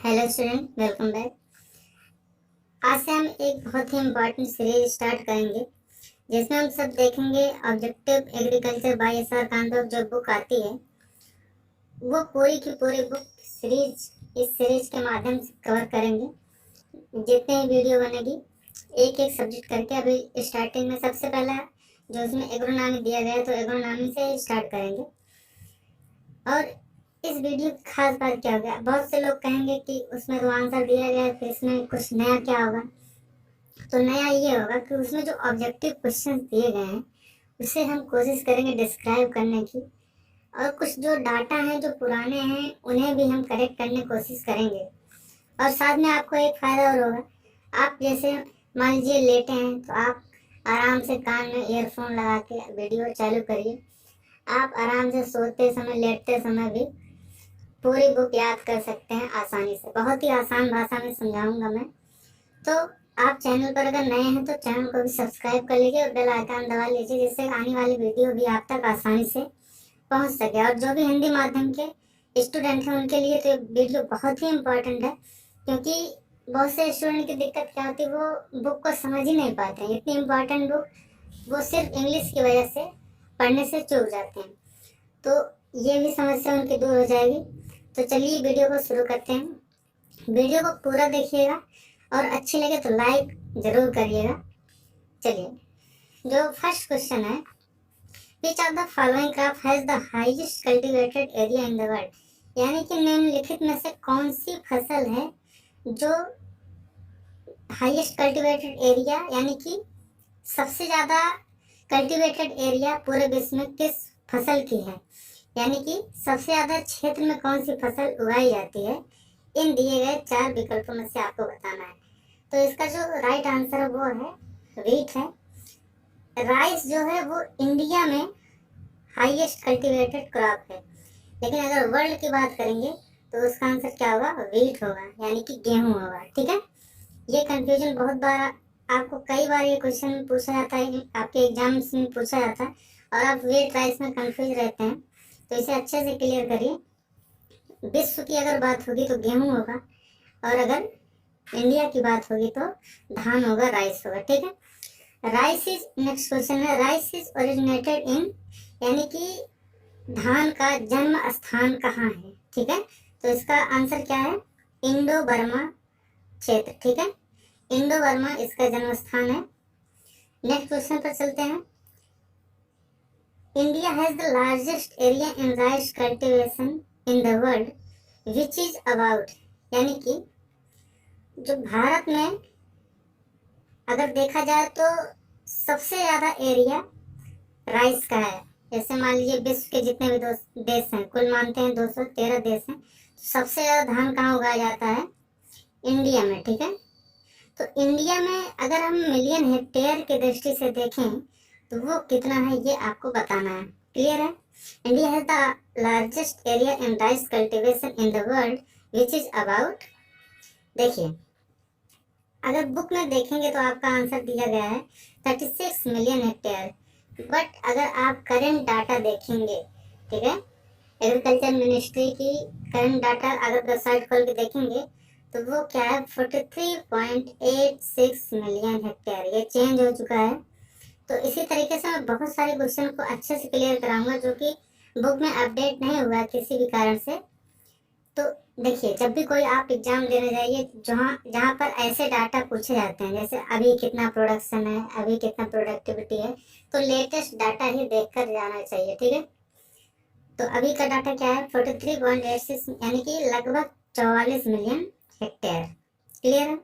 Hello student, welcome back. आज से हम एक बहुत ही इम्पोर्टेंट सीरीज स्टार्ट करेंगे जिसमें हम सब देखेंगे objective agriculture by S R Kant जो बुक आती है वो पूरी की पूरी बुक सीरीज इस सीरीज के माध्यम से कवर करेंगे। जितने ही वीडियो बनेगी एक एक सब्जेक्ट करके। अभी स्टार्टिंग में सबसे पहला जो उसमें एग्रोनॉमी दिया गया तो एग्रोनॉमी से स्टार्ट करेंगे। और इस वीडियो की खास बात क्या होगा, बहुत से लोग कहेंगे कि उसमें तो आंसर दिया गया है फिर इसमें कुछ नया क्या होगा। तो नया ये होगा कि उसमें जो ऑब्जेक्टिव क्वेश्चंस दिए गए हैं उसे हम कोशिश करेंगे डिस्क्राइब करने की, और कुछ जो डाटा हैं जो पुराने हैं उन्हें भी हम करेक्ट करने की कोशिश करेंगे। और साथ में आपको एक फ़ायदा और होगा, आप जैसे मान लीजिए लेटे हैं तो आप आराम से कान में ईयरफोन लगा के वीडियो चालू करिए। आप आराम से सोते समय लेटते समय भी पूरी बुक याद कर सकते हैं आसानी से। बहुत ही आसान भाषा में समझाऊंगा मैं। तो आप चैनल पर अगर नए हैं तो चैनल को भी सब्सक्राइब कर लीजिए और बेल आइकन दबा लीजिए जिससे आने वाली वीडियो भी आप तक आसानी से पहुंच सके। और जो भी हिंदी माध्यम के स्टूडेंट हैं उनके लिए तो वीडियो बहुत ही इम्पोर्टेंट है, क्योंकि बहुत से स्टूडेंट की दिक्कत क्या होती है, वो बुक को समझ ही नहीं पाते हैं। इतनी इम्पोर्टेंट बुक वो सिर्फ इंग्लिश की वजह से पढ़ने से चूक जाते हैं। तो ये भी समस्या उनकी दूर हो जाएगी। तो चलिए वीडियो को शुरू करते हैं। वीडियो को पूरा देखिएगा और अच्छी लगे तो लाइक जरूर करिएगा। चलिए, जो फर्स्ट क्वेश्चन है, which of the following crop has the highest cultivated area in the world, यानी कि निम्नलिखित में से कौन सी फसल है जो हाईएस्ट कल्टीवेटेड एरिया यानी कि सबसे ज्यादा कल्टीवेटेड एरिया पूरे विश्व में किस फसल की है, यानी कि सबसे ज्यादा क्षेत्र में कौन सी फसल उगाई जाती है। इन दिए गए 4 विकल्पों में से आपको बताना है। तो इसका जो राइट आंसर है वो है व्हीट है। राइस जो है वो इंडिया में हाईएस्ट कल्टीवेटेड क्रॉप है, लेकिन अगर वर्ल्ड की बात करेंगे तो उसका आंसर क्या होगा, व्हीट होगा, यानी कि गेहूं होगा। ठीक है, ये कंफ्यूजन बहुत बार आपको कई बार ये क्वेश्चन पूछा जाता है, आपके एग्जाम्स में पूछा जाता है और आप व्हीट राइस में कंफ्यूज रहते हैं। तो इसे अच्छे से क्लियर करिए। विश्व की अगर बात होगी तो गेहूं होगा, और अगर इंडिया की बात होगी तो धान होगा, राइस होगा। ठीक है, राइस इज, नेक्स्ट क्वेश्चन है, राइस इज ओरिजिनेटेड इन, यानी कि धान का जन्म स्थान कहाँ है। ठीक है, तो इसका आंसर क्या है, इंडो बर्मा क्षेत्र। ठीक है, इंडो बर्मा इसका जन्म स्थान है। नेक्स्ट क्वेश्चन पर चलते हैं। India has the largest area in rice cultivation in the world which is about, यानी कि जो भारत में अगर देखा जाए तो सबसे ज्यादा एरिया राइस का है। जैसे मान लीजिए विश्व के जितने भी देश हैं, कुल मानते हैं 213 देश हैं, तो सबसे ज्यादा धान कहाँ उगाया जाता है, इंडिया में। ठीक है, तो इंडिया में अगर हम मिलियन हेक्टेयर की दृष्टि से देखें तो वो कितना है ये आपको बताना है। क्लियर है, India has the largest area in rice cultivation in the world which is about, देखिए अगर बुक में देखेंगे तो आपका आंसर दिया गया है 36 मिलियन हेक्टेयर, बट अगर आप करंट डाटा देखेंगे, ठीक है, एग्रीकल्चर मिनिस्ट्री की करंट डाटा अगर वेबसाइट खोल के देखेंगे तो वो क्या है 43.86 मिलियन हेक्टेयर, ये चेंज हो चुका है। तो इसी तरीके से मैं बहुत सारे क्वेश्चन को अच्छे से क्लियर कराऊंगा जो कि बुक में अपडेट नहीं हुआ किसी भी कारण से। तो देखिए, जब भी कोई आप एग्जाम देने जाइए जहाँ जहाँ पर ऐसे डाटा पूछे जाते हैं, जैसे अभी कितना प्रोडक्शन है, अभी कितना प्रोडक्टिविटी है, तो लेटेस्ट डाटा ही देखकर जाना चाहिए। ठीक है, तो अभी का डाटा क्या है 43.86, यानी कि लगभग 44 मिलियन हेक्टेयर। क्लियर है,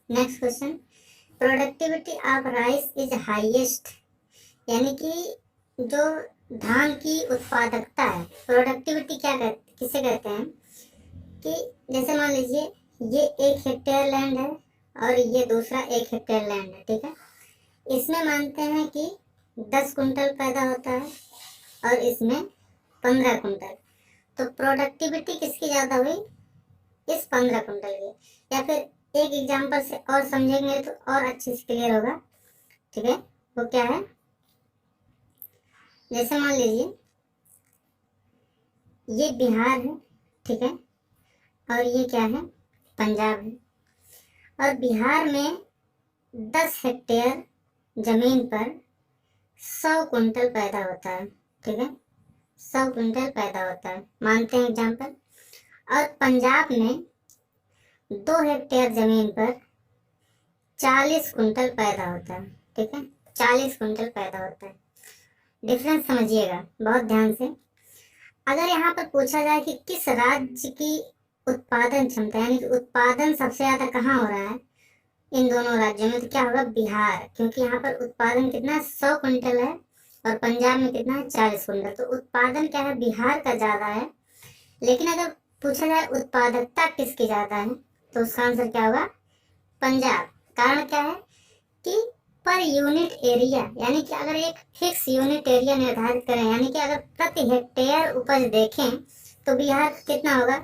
next question, productivity of rice is highest, यानी कि जो धान की उत्पादकता है, प्रोडक्टिविटी किसे कहते हैं, कि जैसे मान लीजिए ये 1 हेक्टेयर लैंड है और ये दूसरा 1 हेक्टेयर लैंड है। ठीक है, इसमें मानते हैं कि 10 कुंटल पैदा होता है और इसमें 15 कुंटल, तो प्रोडक्टिविटी किसकी ज़्यादा हुई, इस 15 कुंटल की। या फिर एक एग्जाम्पल से और समझेंगे तो और अच्छे से क्लियर होगा। ठीक है, वो क्या है, जैसे मान लीजिए ये बिहार है, ठीक है, और ये क्या है, पंजाब है। और बिहार में 10 हेक्टेयर जमीन पर 100 कुंटल पैदा होता है, ठीक है, 100 कुंटल पैदा होता है, मानते हैं एग्जाम्पल। और पंजाब में 2 हेक्टेयर जमीन पर 40 कुंटल पैदा होता है, ठीक है, 40 कुंटल पैदा होता है। डिफरेंस समझिएगा बहुत ध्यान से। अगर यहाँ पर पूछा जाए कि किस राज्य की उत्पादन क्षमता, यानी कि उत्पादन सबसे ज्यादा कहाँ हो रहा है इन दोनों राज्यों में, तो क्या होगा? बिहार, क्योंकि यहाँ पर उत्पादन कितना 100 कुंटल है और पंजाब में कितना है 40 कुंटल, तो उत्पादन क्या है? बिहार का ज्यादा है। लेकिन अगर पूछा जाए उत्पादकता किसकी ज्यादा है, तो उसका आंसर क्या होगा? पंजाब। कारण क्या है कि पर यूनिट एरिया, यानी कि अगर एक फिक्स यूनिट एरिया निर्धारित करें, यानी कि अगर प्रति हेक्टेयर उपज देखें तो बिहार कितना होगा?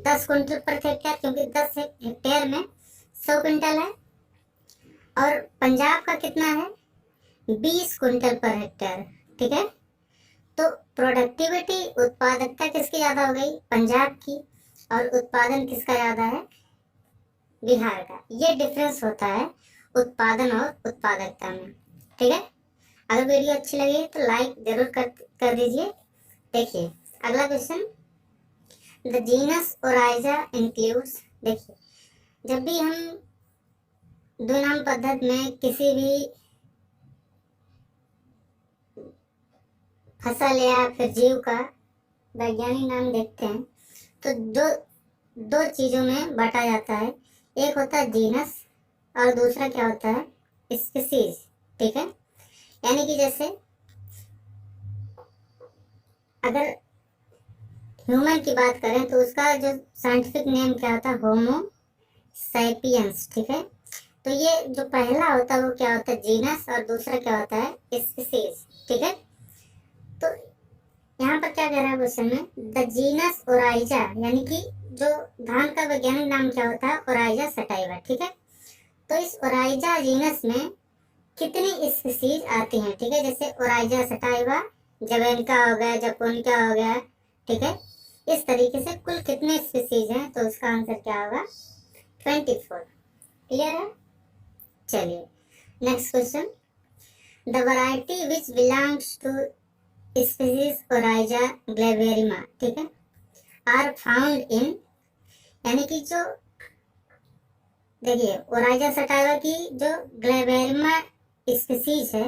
10 कुंटल प्रति हेक्टेयर, क्योंकि 10 हेक्टेयर में 100 कुंटल है। और पंजाब का कितना है? 20 कुंटल पर हेक्टेयर, ठीक है। तो प्रोडक्टिविटी, उत्पादकता किसकी ज्यादा हो गई? पंजाब की। और उत्पादन किसका ज्यादा है? बिहार का। ये डिफरेंस होता है उत्पादन और उत्पादकता में, ठीक है। अगर वीडियो अच्छी लगी तो लाइक जरूर कर दीजिए। देखिए अगला question, the genus Oryza includes. देखिए जब भी हम द्विनाम पद्धति में किसी भी फसल या फिर जीव का वैज्ञानिक नाम देखते हैं तो दो चीजों में बांटा जाता है। एक होता है जीनस और दूसरा क्या होता है? स्पीसीज, ठीक है। यानी कि जैसे अगर ह्यूमन की बात करें तो उसका जो साइंटिफिक नेम क्या होता है? होमो सैपियंस, ठीक है। तो ये जो पहला होता है वो क्या होता है? जीनस, और दूसरा क्या होता है? स्पीसीज, ठीक है। तो यहाँ पर क्या कह रहा है क्वेश्चन में? द जीनस ओराइजा, यानी कि जो धान का वैज्ञानिक नाम क्या होता है? ओराइजा सटाइवा, ठीक है। तो इस ओराइजा जीनस में कितनी स्पीसीज आती हैं, ठीक है। जैसे ओराइजा सटाइवा, जवैनिका हो गया, जपोनिका हो गया, ठीक है। इस तरीके से कुल कितने स्पीसीज हैं? तो उसका आंसर क्या होगा? 24। क्लियर है? चलिए next question, the variety which belongs to species Oryza glaberrima, ठीक है, आर फाउंड इन, यानी कि जो देखिए ओराइजा सटाइवा की जो ग्लेवेरिमा स्पीसीज है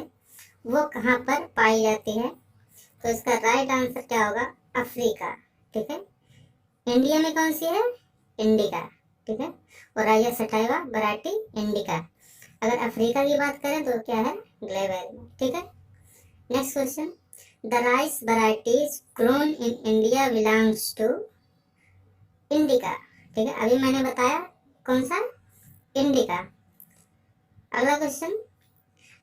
वो कहाँ पर पाई जाती है? तो इसका राइट आंसर क्या होगा? अफ्रीका, ठीक है। इंडिया में कौन सी है? इंडिका, ठीक है। Oryza sativa variety indica. अगर अफ्रीका की बात करें तो क्या है? ग्लेवेरिमा, ठीक है। Next question, the rice varieties grown in India belongs to indica, ठीक है। अभी मैंने बताया कौन सा? इंडिका। अगला question,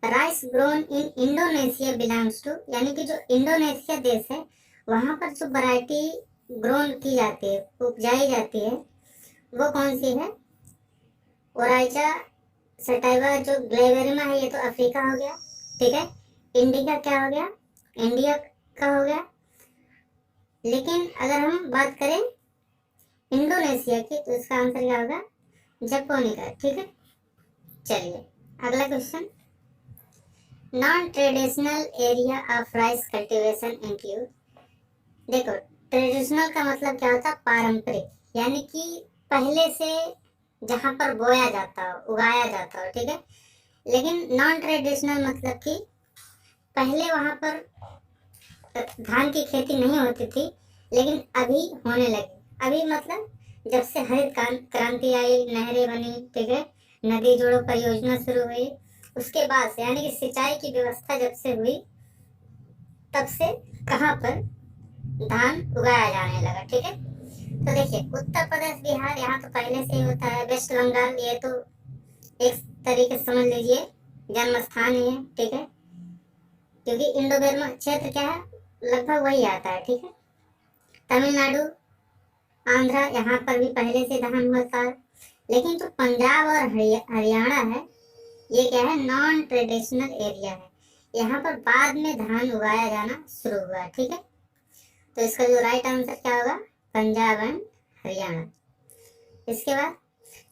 rice grown in Indonesia belongs to, यानी कि जो इंडोनेशिया देश है वहां पर जो वैरायटी ग्रोन की जाती है, उपजाई जाती है, वो कौन सी है? ओराइजा सटाइवा जो ग्लेवेरिमा है ये तो अफ्रीका हो गया, ठीक है। इंडिका क्या हो गया? इंडिया का हो गया। लेकिन अगर हम बात करें इंडोनेशिया की तो इसका आंसर क्या होगा? जपोनिका, ठीक है। चलिए अगला question, non traditional area of rice cultivation include. देखो ट्रेडिशनल का मतलब क्या होता है? पारंपरिक, यानी कि पहले से जहां पर बोया जाता हो, उगाया जाता हो, ठीक है। लेकिन नॉन ट्रेडिशनल मतलब कि पहले वहां पर धान की खेती नहीं होती थी लेकिन अभी होने लगी। अभी मतलब जब से हरित क्रांति आई, नहरें बनी, ठीक है, नदी जोड़ो परियोजना शुरू हुई, उसके बाद से यानी कि सिंचाई की व्यवस्था जब से हुई तब से कहाँ पर धान उगाया जाने लगा, ठीक है। तो देखिए उत्तर प्रदेश, बिहार यहाँ तो पहले से ही होता है। वेस्ट बंगाल ये तो एक तरीके से समझ लीजिए जन्म स्थान ही है, ठीक है, क्योंकि इंडो बर्मा क्षेत्र क्या है? लगभग वही आता है, ठीक है। तमिलनाडु, आंध्रा, यहाँ पर भी पहले से धान होता है। लेकिन जो पंजाब और हरियाणा है ये क्या है? नॉन ट्रेडिशनल एरिया है, यहाँ पर बाद में धान उगाया जाना शुरू हुआ, ठीक है। तो इसका जो राइट आंसर क्या होगा? पंजाब एंड हरियाणा। इसके बाद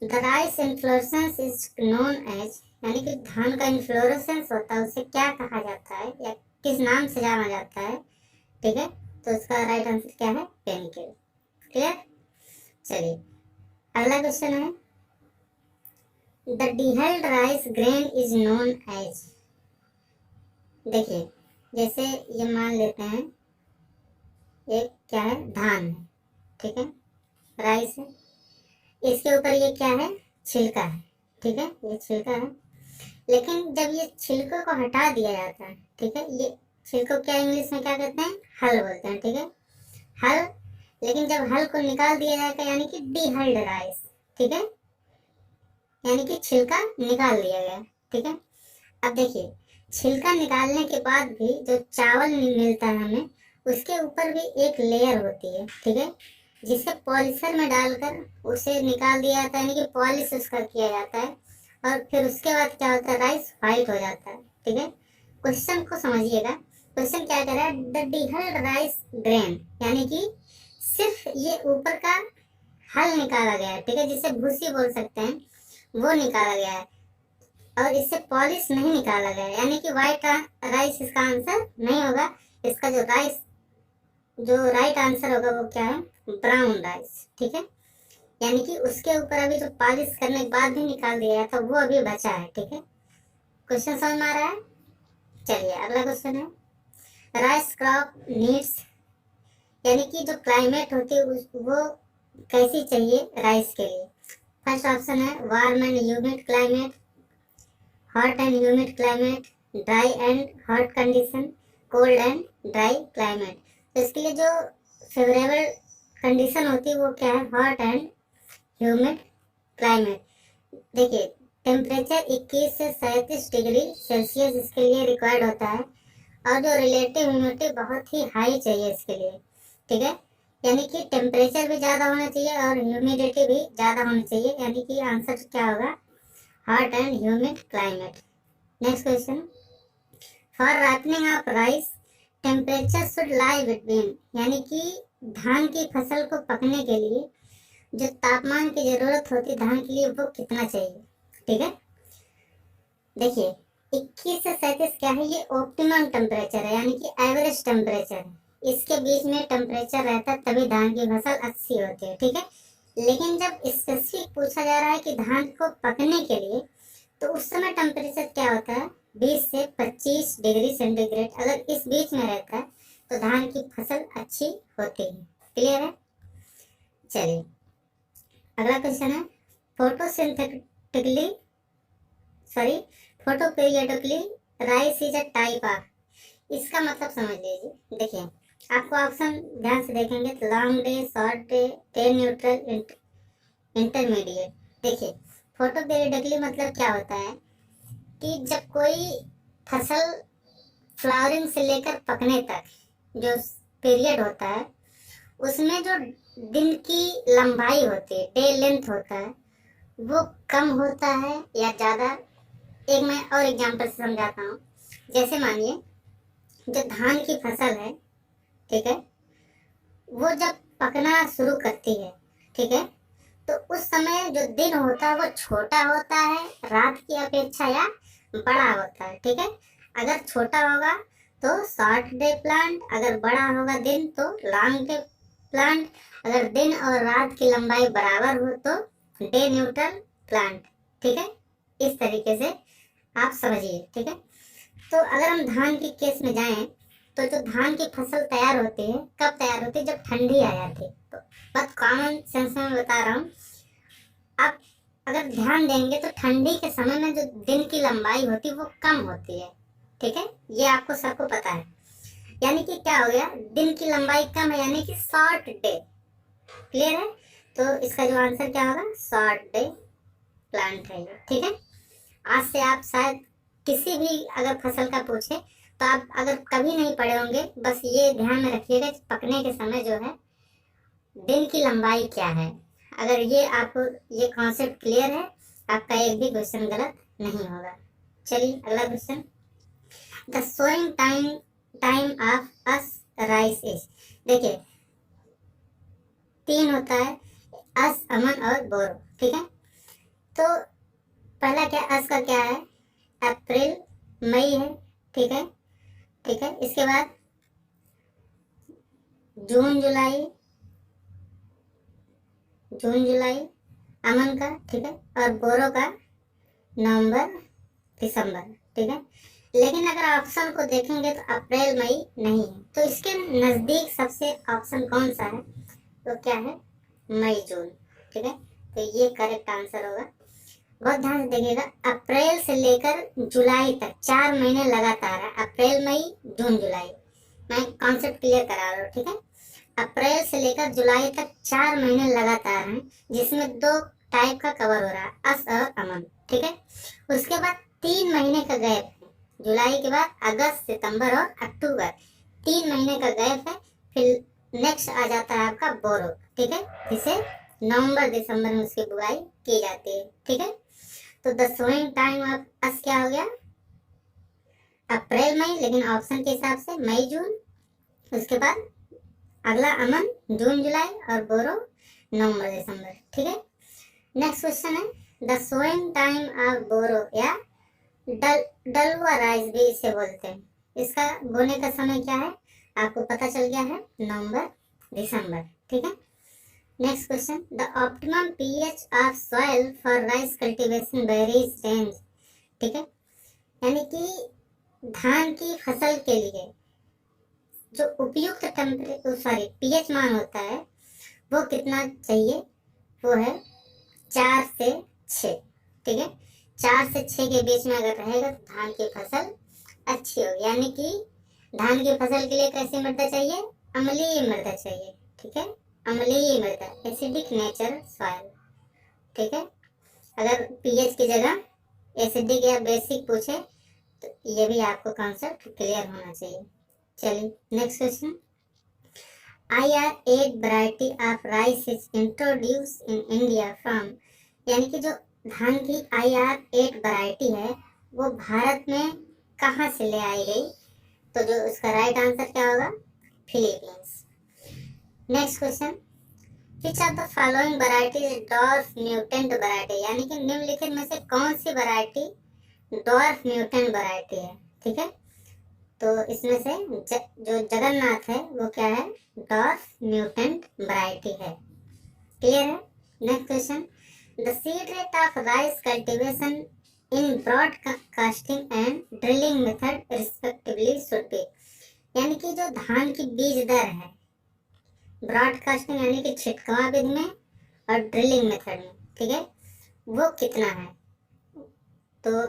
the rice inflorescence is known as, यानी कि धान का इन्फ्लोरेसेंस होता है उसे क्या कहा जाता है या किस नाम से जाना जाता है, ठीक है। तो इसका राइट आंसर क्या है, पेनिकल। क्लियर। चलिए अगला क्वेश्चन है, the dehulled rice grain is known as. देखिए जैसे ये मान लेते हैं एक क्या है, धान है, ठीक है, राइस है, इसके ऊपर ये क्या है, छिलका है, ठीक है, ये छिलका है। लेकिन जब ये छिलकों को हटा दिया जाता है, ठीक है, ये छिलको क्या इंग्लिश में क्या कहते हैं, हल बोलते हैं, ठीक है, हल। लेकिन जब हल को निकाल दिया जाएगा यानी कि डिहल्ड राइस, ठीक है, यानी कि छिलका निकाल दिया गया, ठीक है। अब देखिए छिलका निकालने के बाद भी जो चावल मिलता है हमें, उसके ऊपर भी एक लेयर होती है, ठीक है, जिसे पॉलिशर में डालकर उसे निकाल दिया जाता है, यानी कि पॉलिश उसका किया जाता है, और फिर उसके बाद क्या होता है, राइस व्हाइट हो जाता है, ठीक है। क्वेश्चन को समझिएगा, क्वेश्चन क्या कह रहा है, द डिहल्ड राइस ग्रेन, यानी कि सिर्फ ये ऊपर का हल निकाला गया है, ठीक है, जिसे भूसी बोल सकते हैं, वो निकाला गया है, और इससे पॉलिश नहीं निकाला गया, यानी कि व्हाइट राइस इसका आंसर नहीं होगा। इसका जो राइट आंसर होगा वो क्या है, ब्राउन राइस, ठीक है, यानी कि उसके ऊपर अभी जो पॉलिश करने के बाद भी निकाल दिया था वो अभी बचा है, ठीक है। क्वेश्चन समझ में आ रहा है। चलिए अगला क्वेश्चन है, राइस क्रॉप नीड्स, यानी कि जो क्लाइमेट होती है वो कैसी चाहिए राइस के लिए। फर्स्ट ऑप्शन है warm and humid climate, hot and humid climate, dry and hot condition, cold and dry climate. तो इसके लिए जो फेवरेबल कंडीशन होती है वो क्या है, हॉट एंड ह्यूमिड क्लाइमेट। देखिए टेम्परेचर 21 से 37 डिग्री सेल्सियस इसके लिए रिक्वायर्ड होता है, और जो रिलेटिव ह्यूमिडिटी बहुत ही हाई चाहिए इसके लिए, ठीक है, यानी कि टेम्परेचर भी ज़्यादा होना चाहिए और ह्यूमिडिटी भी ज़्यादा होनी चाहिए, यानी कि आंसर क्या होगा, hot and humid climate. Next question, for ripening of rice temperature should lie between, यानी कि धान की फसल को पकने के लिए जो तापमान की जरूरत होती है धान के लिए वो कितना चाहिए, ठीक है। देखिए 21 से 37 क्या है, ये ऑप्टिमम टेम्परेचर है, यानी कि एवरेज टेम्परेचर है, इसके बीच में टेम्परेचर रहता है तभी धान की फसल अच्छी होती है, ठीक है। लेकिन जब स्पेसिफिक पूछा जा रहा है कि धान को पकने के लिए, तो उस समय टेम्परेचर क्या होता है, 20 से 25 डिग्री सेंटीग्रेड, अगर इस बीच में रहता है तो धान की फसल अच्छी होती है। क्लियर है। चलिए अगला क्वेश्चन है, photoperiodically rice is a type of, इसका मतलब समझ लीजिए। देखिए आपको ऑप्शन ध्यान से देखेंगे तो long day, short day, day neutral, intermediate. देखिए फोटोपीरियडिकली मतलब क्या होता है कि जब कोई फसल फ्लावरिंग से लेकर पकने तक जो पीरियड होता है उसमें जो दिन की लंबाई होती है, डे लेंथ होता है, वो कम होता है या ज़्यादा। एक मैं और एग्जांपल से समझाता हूँ। जैसे मानिए जो धान की फसल है, ठीक है, वो जब पकना शुरू करती है, ठीक है, तो उस समय जो दिन होता है वो छोटा होता है रात की अपेक्षा या बड़ा होता है, ठीक है। अगर छोटा होगा तो शॉर्ट डे प्लांट, अगर बड़ा होगा दिन तो लॉन्ग डे प्लांट, अगर दिन और रात की लंबाई बराबर हो तो डे न्यूट्रल प्लांट, ठीक है। इस तरीके से आप समझिए, ठीक है। तो अगर हम धान के केस में जाएं तो जो धान की फसल तैयार होती है कब तैयार होती है, जब ठंडी आ जाती है। तो बस कॉमन सेंस में बता रहा हूँ, आप अगर ध्यान देंगे तो ठंडी के समय में जो दिन की लंबाई होती है वो कम होती है, ठीक है, ये आपको सबको पता है। यानी कि क्या हो गया, दिन की लंबाई कम है, यानी कि शॉर्ट डे। क्लियर है। तो इसका जो आंसर क्या होगा, शॉर्ट डे प्लांट है, ठीक है। आज से आप शायद किसी भी अगर फसल का पूछे तो आप अगर कभी नहीं पढ़े होंगे, बस ये ध्यान में रखिएगा पकने के समय जो है दिन की लंबाई क्या है। अगर ये आपको ये कॉन्सेप्ट क्लियर है, आपका एक भी क्वेश्चन गलत नहीं होगा। चलिए अगला question, the sowing time of aus rice is. देखिए 3 होता है, अस, अमन और बोरो, ठीक है। तो पहला क्या अस का क्या है, अप्रैल मई है, ठीक है, ठीक है। इसके बाद जून जुलाई, जून जुलाई अमन का, ठीक है, और बोरो का नवंबर दिसंबर, ठीक है। लेकिन अगर ऑप्शन को देखेंगे तो अप्रैल मई नहीं है, तो इसके नजदीक सबसे ऑप्शन कौन सा है, तो क्या है, मई जून, ठीक है। तो ये करेक्ट आंसर होगा। बहुत ध्यान से देखिएगा, अप्रैल से लेकर जुलाई तक 4 महीने लगातार है, अप्रैल मई जून जुलाई। मैं कॉन्सेप्ट क्लियर करा रहा हूँ, ठीक है। अप्रैल से लेकर जुलाई तक 4 महीने लगातार हैं, जिसमें 2 टाइप का कवर हो रहा है, अस और अमन, ठीक है। उसके बाद 3 महीने का गैप है, जुलाई के बाद अगस्त सितंबर और अक्टूबर, 3 महीने का गैप है। फिर नेक्स्ट आ जाता है आपका बोरो, ठीक है, जिसे नवंबर दिसंबर में उसकी बुआई की जाती है, ठीक है। तो the sowing time of aus क्या हो गया, अप्रैल मई, लेकिन ऑप्शन के हिसाब से मई जून। उसके बाद अगला अमन जून जुलाई और बोरो नवंबर दिसंबर, ठीक है। नेक्स्ट क्वेश्चन है, द सोइंग टाइम ऑफ बोरो या डलुआ राइस भी इसे बोलते हैं, इसका बोने का समय क्या है, आपको पता चल गया है, नवंबर दिसंबर, ठीक है। Next question, the optimum pH of soil for rice cultivation varies range, ठीक है। यानी कि धान की फसल के लिए जो उपयुक्त पीएच मान होता है वो कितना चाहिए, वो है 4 से 6, ठीक है। 4 से 6 के बीच में अगर रहेगा तो धान की फसल अच्छी होगी। यानी कि धान की फसल के लिए कैसी मृदा चाहिए, अम्लीय मृदा चाहिए, ठीक है, अम्लीय मृदा, एसिडिक नेचर सॉइल, ठीक है। अगर पीएच की जगह एसिडिक या बेसिक पूछे तो ये भी आपको कॉन्सेप्ट क्लियर होना चाहिए। चलिए next question, IR8 variety of rice is introduce in India from, यानी कि जो धान की IR8 वैरायटी है वो भारत में कहाँ से ले आई गई, तो जो उसका राइट आंसर क्या होगा, Philippines. Next question, which of the following variety is dwarf mutant variety, यानी कि निम्नलिखित में से कौन सी वैरायटी डॉर्फ म्यूटेंट वैरायटी है, ठीक है। तो इसमें से जो जगन्नाथ है वो क्या है, डॉर्फ म्यूटेंट वैरायटी है, क्लियर है। Next question, the seed rate of rice cultivation in broadcasting and drilling method respectively should be, यानी कि जो धान की बीज दर है ब्रॉडकास्टिंग यानी कि छिटकाव विधि में और ड्रिलिंग मेथड में, ठीक है, वो कितना है। तो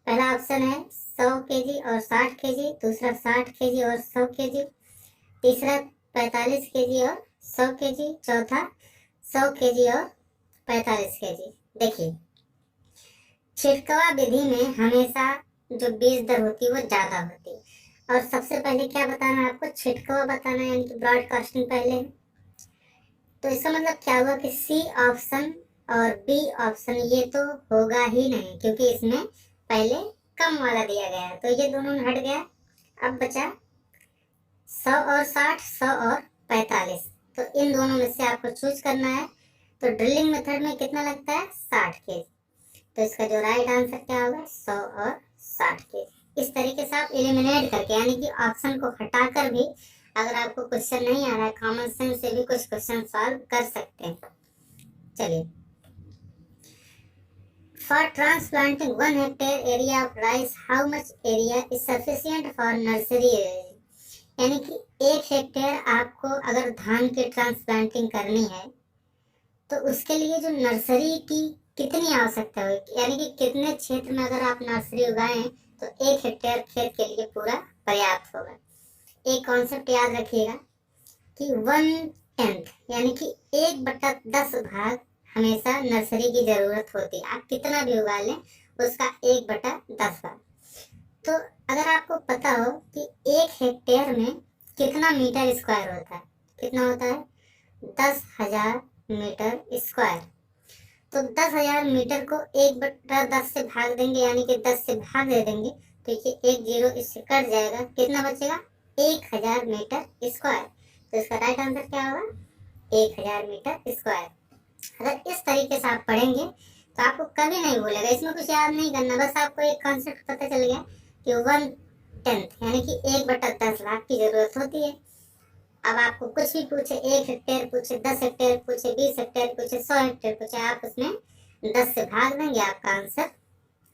पहला ऑप्शन है 100 केजी और 60 केजी, दूसरा 60 केजी और 100 केजी, तीसरा 45 केजी और 100 केजी, चौथा 100 केजी और 45 केजी। देखिए छिटकाव विधि में हमेशा जो बीज दर होती है वो ज़्यादा होती है, और सबसे पहले क्या बताना है आपको, छिटकाव बताना है, यानी कि ब्रॉडकास्टिंग पहले। तो इसका मतलब क्या हुआ कि सी ऑप्शन और बी ऑप्शन ये तो होगा ही नहीं, क्योंकि इसमें पहले कम वाला दिया गया है, तो ये दोनों हट गया। अब बचा 100 और 60, 100 और 45, तो इन दोनों में से आपको चूज करना है। तो ड्रिलिंग मेथड में कितना लगता है, 60 केजी, तो इसका जो राइट आंसर क्या होगा, 100 और 60 केजी। इस तरीके से आप एलिमिनेट करके, यानी कि ऑप्शन को हटाकर भी अगर आपको क्वेश्चन नहीं आ रहा है, कॉमन सेंस से भी कुछ क्वेश्चन सॉल्व कर सकते हैं। चलिए, for transplanting 1 hectare area of rice, how much area is sufficient for nursery raising, यानी कि 1 हेक्टेयर आपको अगर धान की ट्रांसप्लांटिंग करनी है तो उसके लिए जो नर्सरी की कितनी आवश्यकता होगी, यानी कि कितने क्षेत्र में अगर आप नर्सरी उगाएं तो 1 हेक्टेयर खेत के लिए पूरा पर्याप्त होगा। एक कॉन्सेप्ट याद रखिएगा कि 1/10 यानी कि 1/10 भाग हमेशा नर्सरी की जरूरत होती है। आप कितना भी उगा लें उसका 1/10 भाग। तो अगर आपको पता हो कि 1 हेक्टेयर में कितना मीटर स्क्वायर होता है, कितना होता है 10,000 मीटर स्क्वायर, तो 10,000 मीटर को 1/10 से भाग देंगे, यानी कि 10 से भाग दे देंगे, तो ये 1 0 इससे कट जाएगा, कितना बचेगा 1000 मीटर स्क्वायर। तो इसका राइट आंसर क्या होगा, 1000 मीटर स्क्वायर। अगर इस तरीके से आप पढ़ेंगे तो आपको कभी नहीं भूलेगा, इसमें कुछ याद नहीं करना, बस आपको एक कॉन्सेप्ट पता चल गया कि 1/10 यानी कि 1/10 लाख की जरूरत होती है। अब आपको कुछ भी पूछे, 1 हेक्टेयर पूछे, 10 हेक्टेयर पूछे, 20 हेक्टेयर पूछे, 100 हेक्टेयर पूछे, आप उसमें 10 से भाग देंगे, आपका आंसर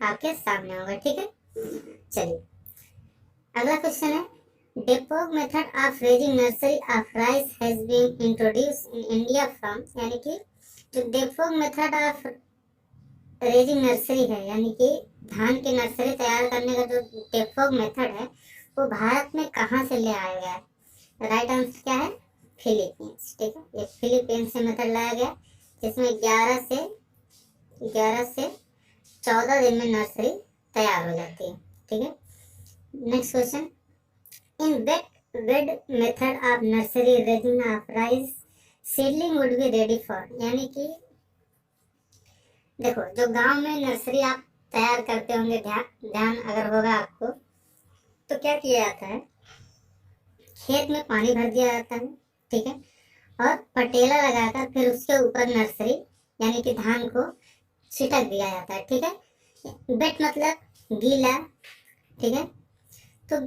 आपके सामने होगा। ठीक है, चलिए अगला क्वेश्चन है, dapog method of raising nursery of rice has been introduced in India from, यानी कि जो dapog method of raising nursery है, यानी कि धान की नर्सरी तैयार करने का जो डेपोग मेथड है वो भारत में कहाँ से ले आया गया है? राइट आंसर क्या है? फिलीपींस। ठीक है, ये फिलीपींस से मेथड लाया गया जिसमें 11 से 14 दिन में नर्सरी तैयार हो जाती है। ठीक है, next question, in wait method of nursery raising of rice seedling would be ready for, यानी कि देखो जो गांव में नर्सरी आप तैयार करते होंगे, ध्यान अगर होगा आपको, तो क्या किया जाता है, खेत में पानी भर दिया जाता है। ठीक है, और पटेला लगाकर फिर उसके ऊपर नर्सरी यानी कि धान को छिटक दिया जाता है। ठीक है, वेट मतलब गीला। ठीक है, तो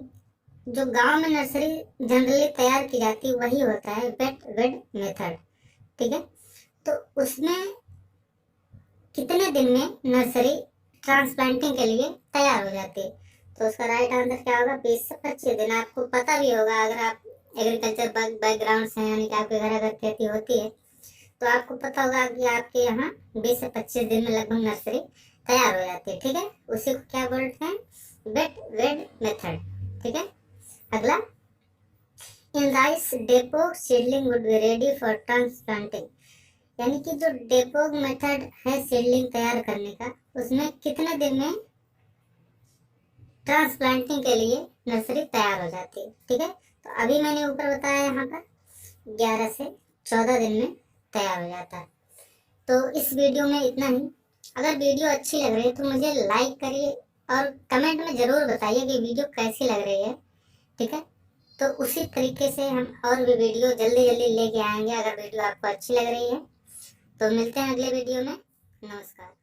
जो गांव में नर्सरी जनरली तैयार की जाती है वही होता है वेट मेथड। ठीक है, तो उसमें कितने दिन में नर्सरी ट्रांसप्लांटिंग के लिए तैयार हो जाती है? तो उसका राइट आंसर क्या होगा? 20 से 25 दिन। आपको पता भी होगा, अगर आप एग्रीकल्चर बैकग्राउंड से, यानी कि आपके घर अगर खेती होती है तो आपको पता होगा कि आपके यहाँ 20 से 25 दिन में लगभग नर्सरी तैयार हो जाती है। ठीक है, उसी को क्या बोलते हैं? Wait method. ठीक है, अगला, in rice डेपोग seedling would be ready for transplanting, यानी कि जो डेपोग मेथड है सीडलिंग तैयार करने का, उसमें कितने दिन में ट्रांसप्लांटिंग के लिए नर्सरी तैयार हो जाती है? ठीक है, तो अभी मैंने ऊपर बताया यहाँ पर 11 से 14 दिन में तैयार हो जाता है। तो इस वीडियो में इतना ही। अगर वीडियो अच्छी लग रही है तो मुझे लाइक करिए और कमेंट में ज़रूर बताइए कि वीडियो कैसी लग रही है। ठीक है, तो उसी तरीके से हम और भी वीडियो जल्दी जल्दी लेके आएंगे। अगर वीडियो आपको अच्छी लग रही है तो मिलते हैं अगले वीडियो में। नमस्कार।